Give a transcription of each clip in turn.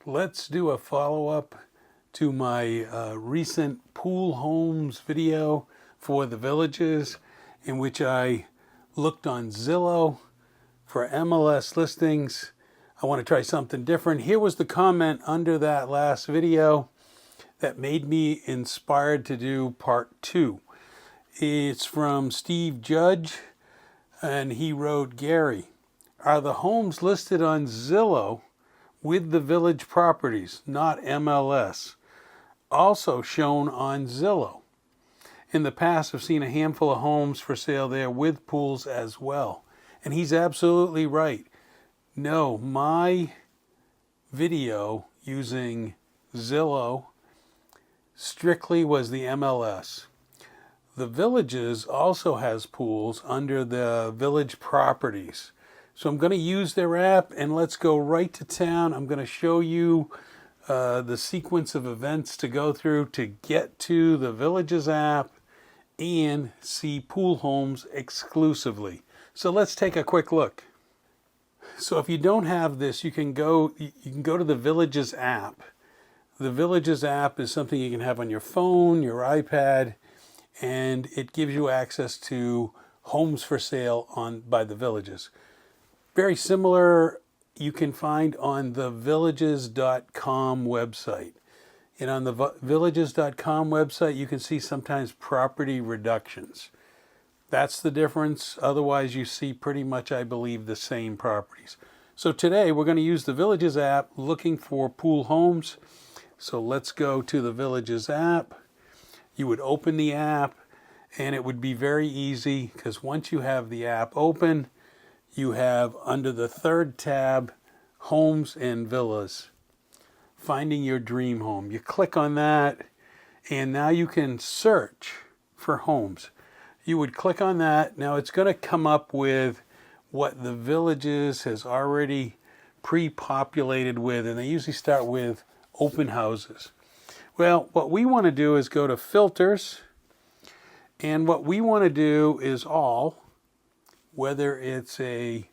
Let's do a follow-up to my recent Pool Homes video for the Villages, in which I looked on Zillow for MLS listings. I want to try something different. Here was the comment under that last video that made me inspired to do part 2. It's from Steve Judge, and he wrote, "Gary, are the homes listed on Zillow with the Village properties, not MLS, also shown on Zillow? In the past, I've seen a handful of homes for sale there with pools as well." And he's absolutely right. No, my video using Zillow strictly was the MLS. The Villages also has pools under the Village properties. So I'm going to use their app, and let's go right to town. I'm going to show you the sequence of events to go through to get to the Villages app and see pool homes exclusively. So let's take a quick look. So if you don't have this, you can go to the Villages app. The Villages app is something you can have on your phone, your iPad, and it gives you access to homes for sale by the Villages. Very similar you can find on the villages.com website. And on the villages.com website, you can see sometimes property reductions. That's the difference. Otherwise, you see pretty much, I believe, the same properties. So today, we're going to use the Villages app looking for pool homes. So let's go to the Villages app. You would open the app, and it would be very easy, because once you have the app open, you have under the third tab, Homes and Villas, finding your dream home. You click on that, and now you can search for homes. You would click on that. Now it's going to come up with what the Villages has already pre-populated with, and they usually start with open houses. Well, what we want to do is go to filters, and what we want to do is all, whether it's a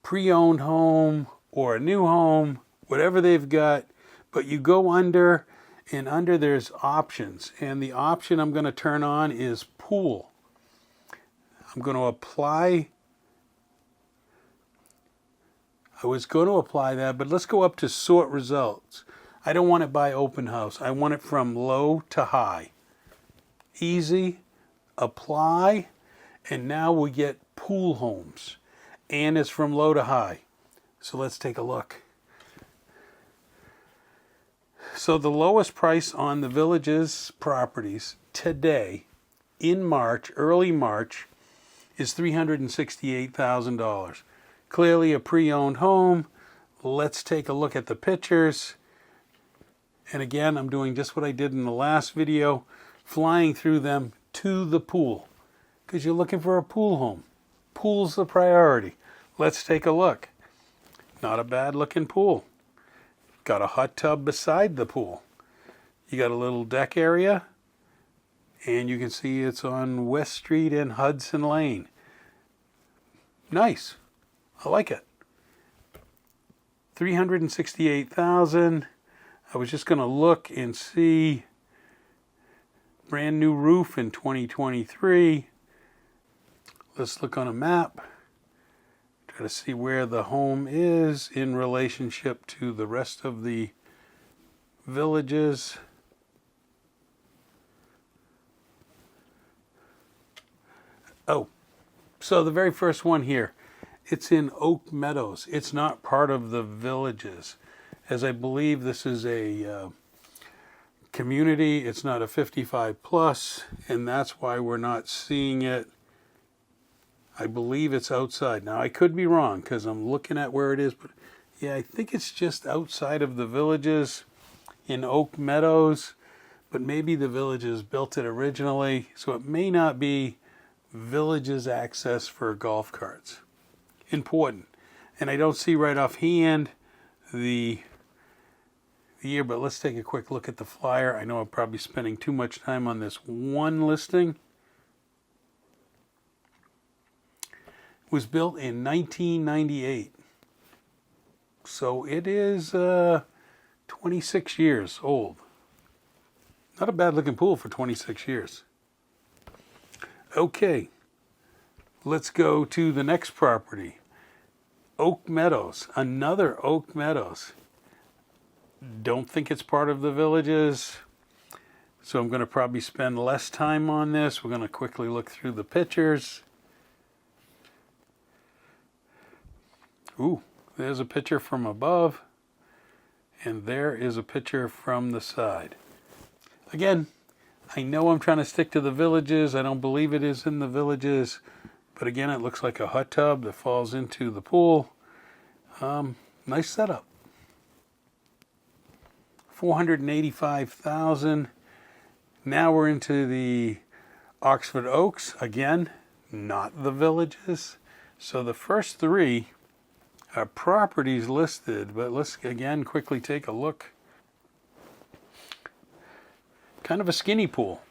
pre-owned home or a new home, whatever they've got, but you go under, and under there's options, and the option I'm going to turn on is pool. I'm going to apply. I was going to apply that, but let's go up to sort results. I don't want it by open house. I want it from low to high. Easy, apply, and now we get pool homes, and it's from low to high. So let's take a look. So the lowest price on the Villages properties today in March, early March, is $368,000. Clearly a pre-owned home. Let's take a look at the pictures. And again, I'm doing just what I did in the last video, flying through them to the pool, because you're looking for a pool home. Pool's the priority. Let's take a look. Not a bad looking pool. Got a hot tub beside the pool. You got a little deck area, and you can see it's on West Street and Hudson Lane. Nice. I like it. $368,000. I was just going to look and see brand new roof in 2023. Let's look on a map. Try to see where the home is in relationship to the rest of the Villages. Oh, so the very first one here, it's in Oak Meadows. It's not part of the Villages, as I believe this is a community. It's not a 55 plus, and that's why we're not seeing it. I believe it's outside. Now, I could be wrong because I'm looking at where it is, but yeah, I think it's just outside of the Villages in Oak Meadows, but maybe the Villages built it originally, so it may not be Villages access for golf carts. Important. And I don't see right offhand the year, but let's take a quick look at the flyer. I know I'm probably spending too much time on this one listing. It was built in 1998. So it is 26 years old. Not a bad looking pool for 26 years. Okay, let's go to the next property. Oak Meadows, another Oak Meadows. Don't think it's part of the Villages, so I'm going to probably spend less time on this. We're going to quickly look through the pictures. Ooh, there's a picture from above, and there is a picture from the side. Again, I know I'm trying to stick to the Villages. I don't believe it is in the Villages, but again, it looks like a hot tub that falls into the pool. Nice setup. $485,000. Now we're into the Oxford Oaks. Again, not the Villages. So the first three are properties listed, but let's again quickly take a look. Kind of a skinny pool.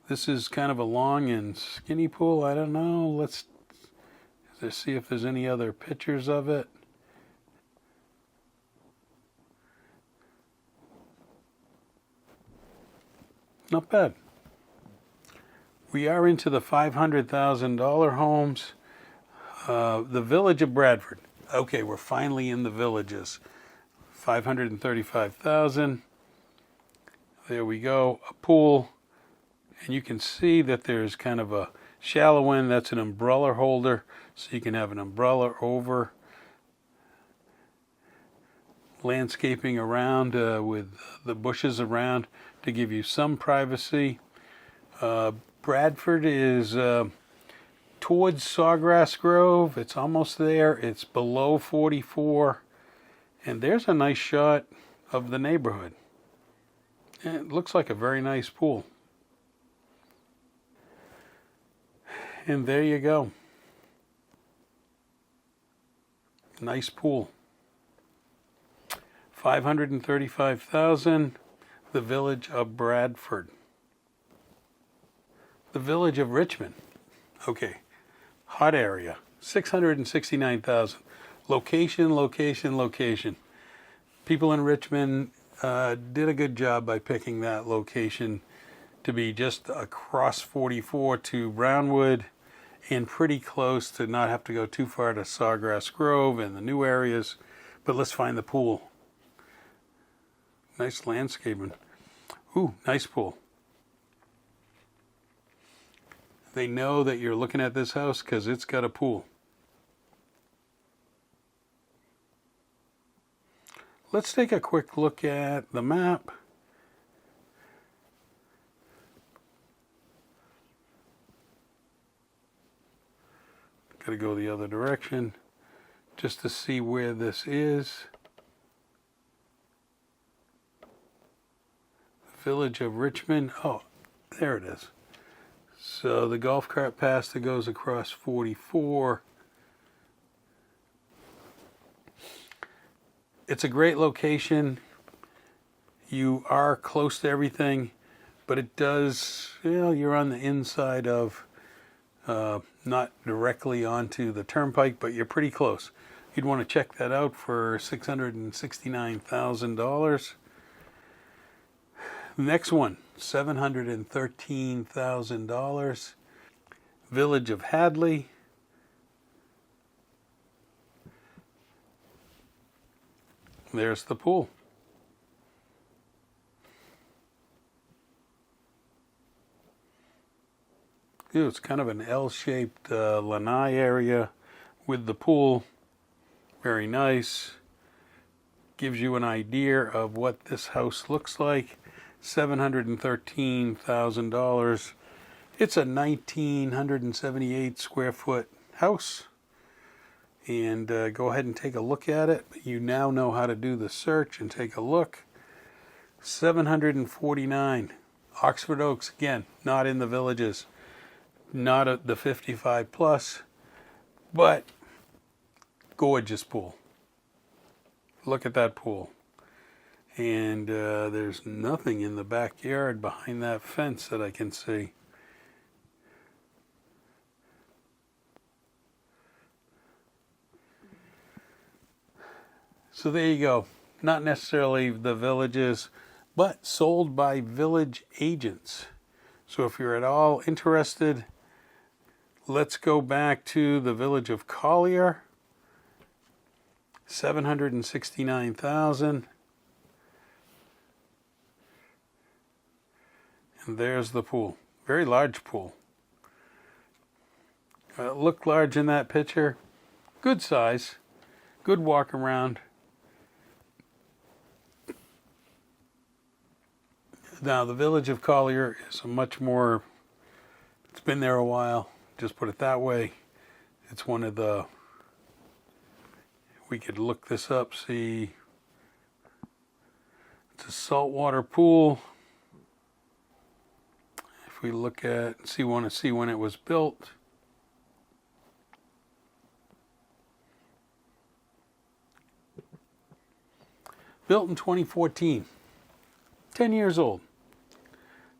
This is kind of a long and skinny pool. I don't know. Let's see if there's any other pictures of it. Not bad. We are into the $500,000 homes. The Village of Bradford. Okay, we're finally in the Villages. $535,000. There we go. A pool. And you can see that there's kind of a shallow end. That's an umbrella holder. So you can have an umbrella over. Landscaping around with the bushes around to give you some privacy. Bradford is towards Sawgrass Grove. It's almost there. It's below 44. And there's a nice shot of the neighborhood. And it looks like a very nice pool. And there you go. Nice pool. $535,000. The Village of Bradford. The Village of Richmond. Okay. Hot area. $669,000. Location, location, location. People in Richmond did a good job by picking that location to be just across 44 to Brownwood and pretty close to not have to go too far to Sawgrass Grove and the new areas. But let's find the pool. Nice landscaping. Ooh, nice pool. They know that you're looking at this house because it's got a pool. Let's take a quick look at the map. Got to go the other direction just to see where this is. Village of Richmond. Oh, there it is. So the golf cart path that goes across 44. It's a great location. You are close to everything, but it does, you're on the inside of, not directly onto the turnpike, but you're pretty close. You'd want to check that out for $669,000. Next one, $713,000. Village of Hadley. There's the pool. It's kind of an L-shaped lanai area with the pool. Very nice. Gives you an idea of what this house looks like. $713,000. It's a 1,978 square foot house. And go ahead and take a look at it. You now know how to do the search and take a look. 749. Oxford Oaks, again, not in the Villages. Not at the 55 plus, but gorgeous pool. Look at that pool. And there's nothing in the backyard behind that fence that I can see. So there you go. not necessarily the Villages, but sold by Village agents. So if you're at all interested, let's go back to the Village of Collier, $769,000. And there's the pool. Very large pool. Looked large in that picture. Good size. Good walk around. Now the Village of Collier is a much more, it's been there a while, just put it that way. It's one of the, we could look this up, see, it's a saltwater pool. If we look at, want to see when it was built. Built in 2014, 10 years old.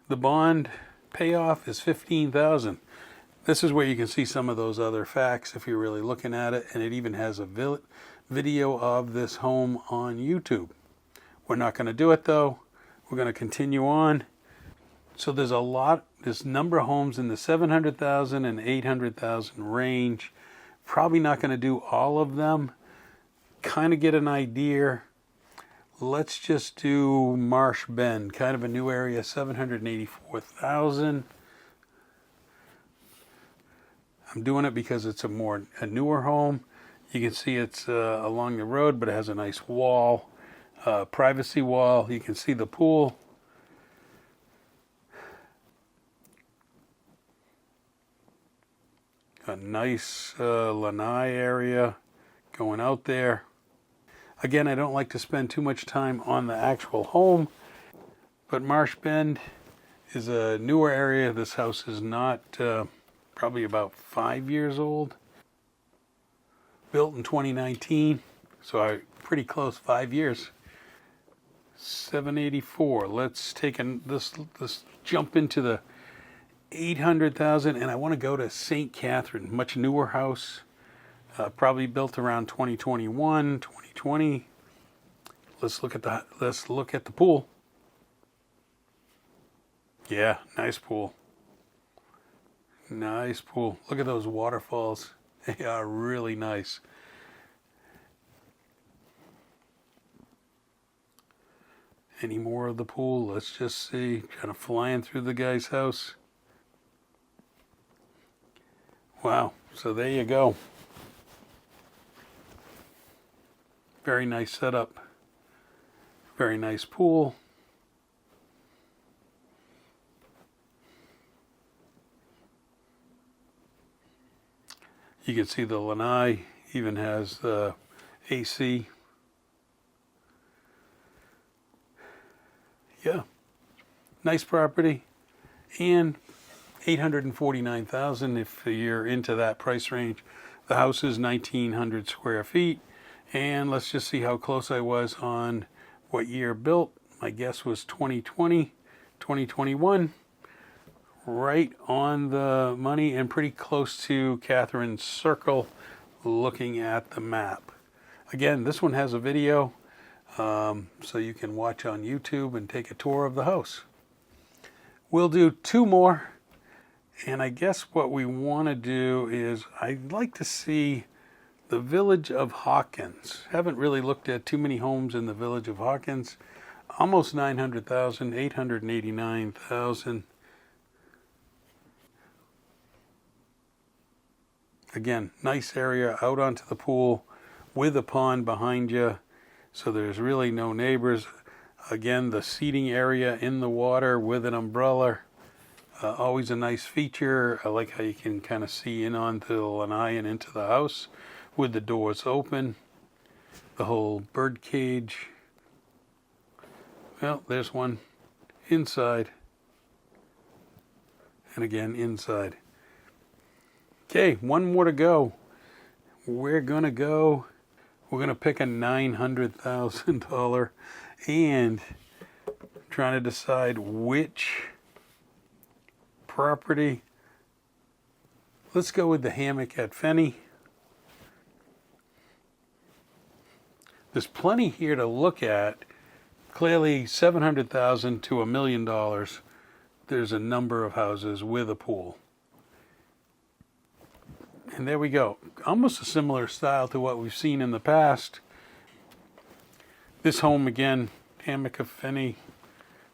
The bond payoff is $15,000. This is where you can see some of those other facts if you're really looking at it, and it even has a video of this home on YouTube. We're not going to do it though. We're going to continue on. So there's this number of homes in the 700,000 and 800,000 range. Probably not going to do all of them. Kind of get an idea. Let's just do Marsh Bend, kind of a new area, 784,000. I'm doing it because it's a newer home. You can see it's along the road, but it has a nice wall, privacy wall. You can see the pool. A nice lanai area going out there. Again, I don't like to spend too much time on the actual home, but Marsh Bend is a newer area. This house is not probably about 5 years old. Built in 2019, so pretty close, 5 years. 784. Let's take this jump into the 800,000, and I want to go to St. Catherine, much newer house. Probably built around 2021, 2020. Let's look at the pool. Yeah, nice pool. Nice pool. Look at those waterfalls. They are really nice. Any more of the pool? Let's just see. Kind of flying through the guy's house. Wow. So there you go. Very nice setup. Very nice pool. You can see the lanai even has the AC. Yeah, nice property, and $849,000 if you're into that price range. The house is 1,900 square feet, and let's just see how close I was on what year built. My guess was 2020, 2021. Right on the money and pretty close to Catherine's Circle looking at the map. Again, this one has a video, so you can watch on YouTube and take a tour of the house. We'll do two more, and I guess what we want to do is I'd like to see the Village of Hawkins. Haven't really looked at too many homes in the Village of Hawkins. Almost 900,000, 889,000. Again, nice area out onto the pool with a pond behind you, so there's really no neighbors. Again, the seating area in the water with an umbrella, always a nice feature. I like how you can kind of see in onto the lanai and into the house with the doors open. The whole bird cage. Well, there's one inside, and again inside. Okay, one more to go. We're going to pick a $900,000 and trying to decide which property. Let's go with the hammock at Fenny. there's plenty here to look at. Clearly $700,000 to $1 million. There's a number of houses with a pool. And there we go. Almost a similar style to what we've seen in the past. This home again, Hammock-A-Fenny,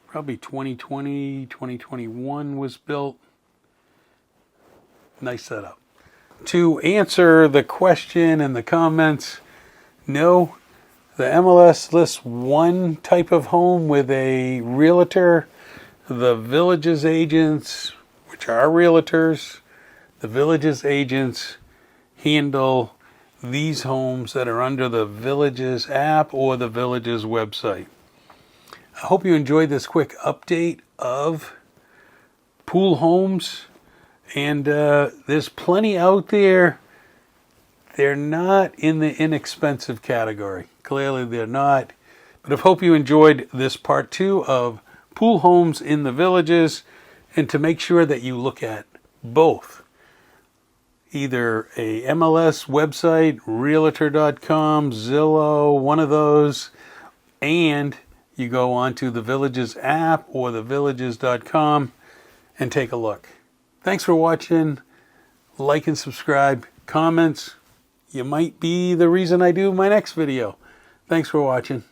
probably 2020, 2021 was built. Nice setup. To answer the question in the comments, no, the MLS lists one type of home with a realtor. The Villages agents, which are realtors, the Villages agents handle these homes that are under the Villages app or the Villages website. I hope you enjoyed this quick update of pool homes. And there's plenty out there. They're not in the inexpensive category. Clearly they're not. But I hope you enjoyed this part 2 of pool homes in the Villages. And to make sure that you look at both. Either a MLS website, Realtor.com, Zillow, one of those. And you go onto the Villages app or thevillages.com and take a look. Thanks for watching. Like and subscribe. Comments. You might be the reason I do my next video. Thanks for watching.